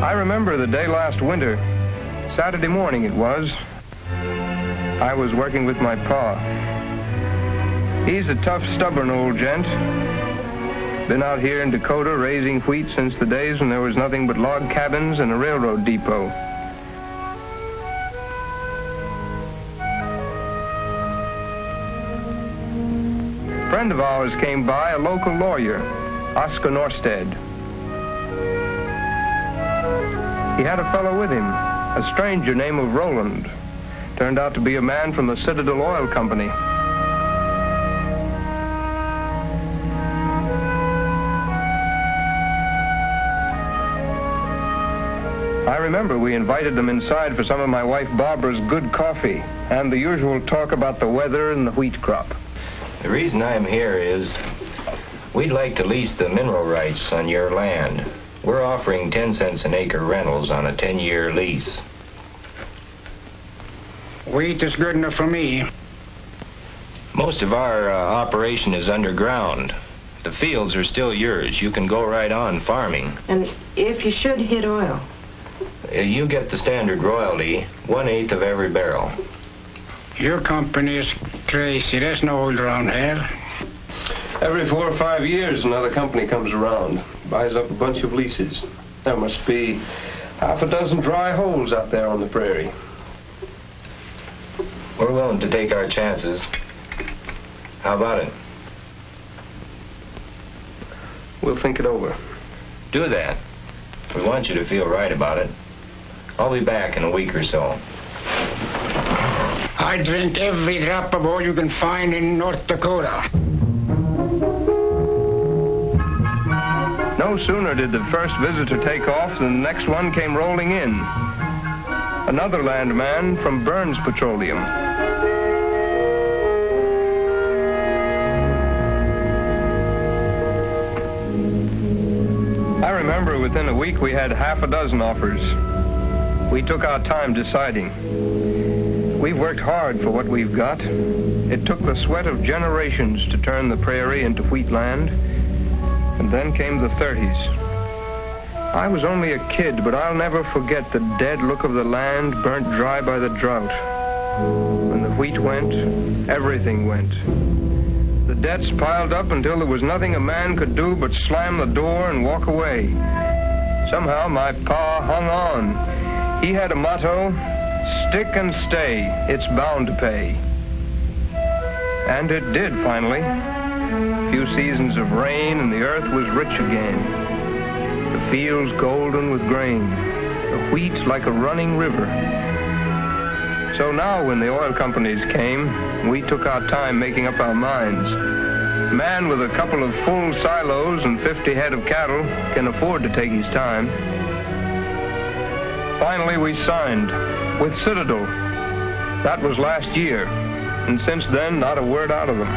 I remember the day last winter. Saturday morning it was. I was working with my pa. He's a tough, stubborn old gent. Been out here in Dakota raising wheat since the days when there was nothing but log cabins and a railroad depot. A friend of ours came by, a local lawyer, Oscar Norstead. He had a fellow with him, a stranger named Roland. Turned out to be a man from the Citadel Oil Company. I remember we invited them inside for some of my wife Barbara's good coffee and the usual talk about the weather and the wheat crop. The reason I'm here is we'd like to lease the mineral rights on your land. We're offering 10 cents an acre rentals on a 10-year lease. Wheat is good enough for me. Most of our operation is underground. The fields are still yours. You can go right on farming. And if you should hit oil? You get the standard royalty, 1/8 of every barrel. Your company is crazy. There's no oil around here. Every 4 or 5 years, another company comes around, buys up a bunch of leases. There must be half a dozen dry holes out there on the prairie. We're willing to take our chances. How about it? We'll think it over. Do that. We want you to feel right about it. I'll be back in a week or so. I drink every drop of oil you can find in North Dakota. No sooner did the first visitor take off than the next one came rolling in. Another landman from Burns Petroleum. I remember within a week we had half a dozen offers. We took our time deciding. We've worked hard for what we've got. It took the sweat of generations to turn the prairie into wheat land. And then came the 30s. I was only a kid, but I'll never forget the dead look of the land burnt dry by the drought. When the wheat went, everything went. The debts piled up until there was nothing a man could do but slam the door and walk away. Somehow my pa hung on. He had a motto, stick and stay, it's bound to pay. And it did finally. A few seasons of rain and the earth was rich again. The fields golden with grain, the wheat like a running river. So now when the oil companies came, we took our time making up our minds. A man with a couple of full silos and 50 head of cattle can afford to take his time. Finally we signed with Citadel. That was last year, and since then not a word out of them.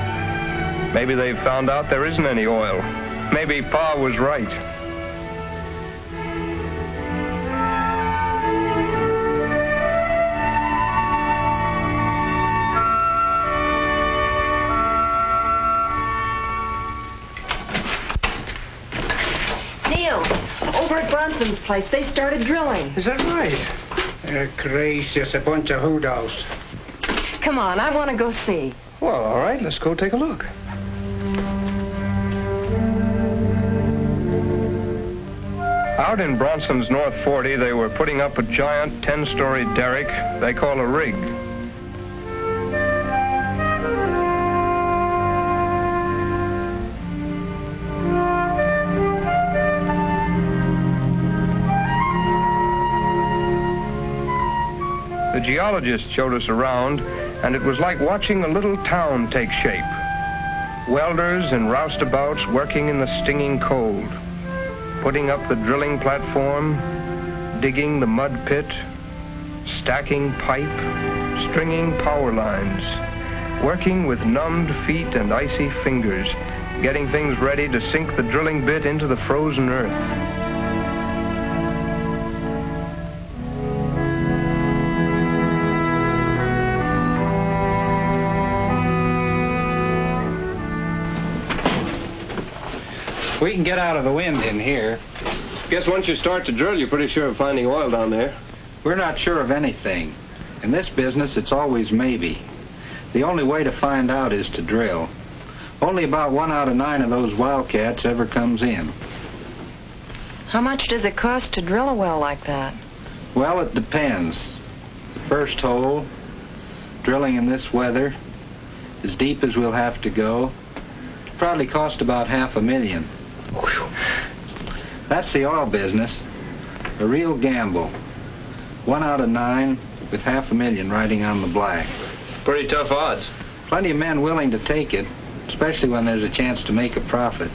Maybe they've found out there isn't any oil. Maybe Pa was right. Over at Bronson's place, they started drilling. Is that right? They're crazy. It's a bunch of hoodows. Come on, I want to go see. Well, all right, let's go take a look. Out in Bronson's North 40, they were putting up a giant 10-story derrick they call a rig. The geologist showed us around, and it was like watching a little town take shape. Welders and roustabouts working in the stinging cold, putting up the drilling platform, digging the mud pit, stacking pipe, stringing power lines, working with numbed feet and icy fingers, getting things ready to sink the drilling bit into the frozen earth. We can get out of the wind in here. Guess once you start to drill, you're pretty sure of finding oil down there. We're not sure of anything. In this business, it's always maybe. The only way to find out is to drill. Only about 1 out of 9 of those wildcats ever comes in. How much does it cost to drill a well like that? Well, it depends. The first hole, drilling in this weather, as deep as we'll have to go, probably cost about $500,000. That's the oil business. A real gamble. 1 out of 9 with $500,000 riding on the black. Pretty tough odds. Plenty of men willing to take it, especially when there's a chance to make a profit.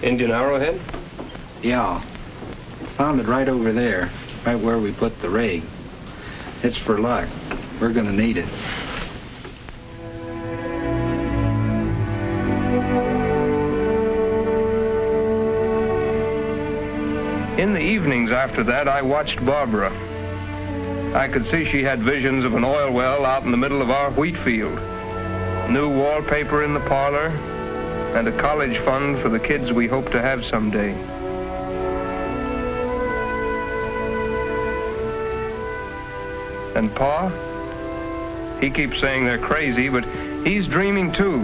Indian arrowhead? Yeah. Found it right over there, right where we put the rig. It's for luck. We're gonna need it. In the evenings after that, I watched Barbara. I could see she had visions of an oil well out in the middle of our wheat field, new wallpaper in the parlor, and a college fund for the kids we hope to have someday. And Pa? He keeps saying they're crazy, but he's dreaming too.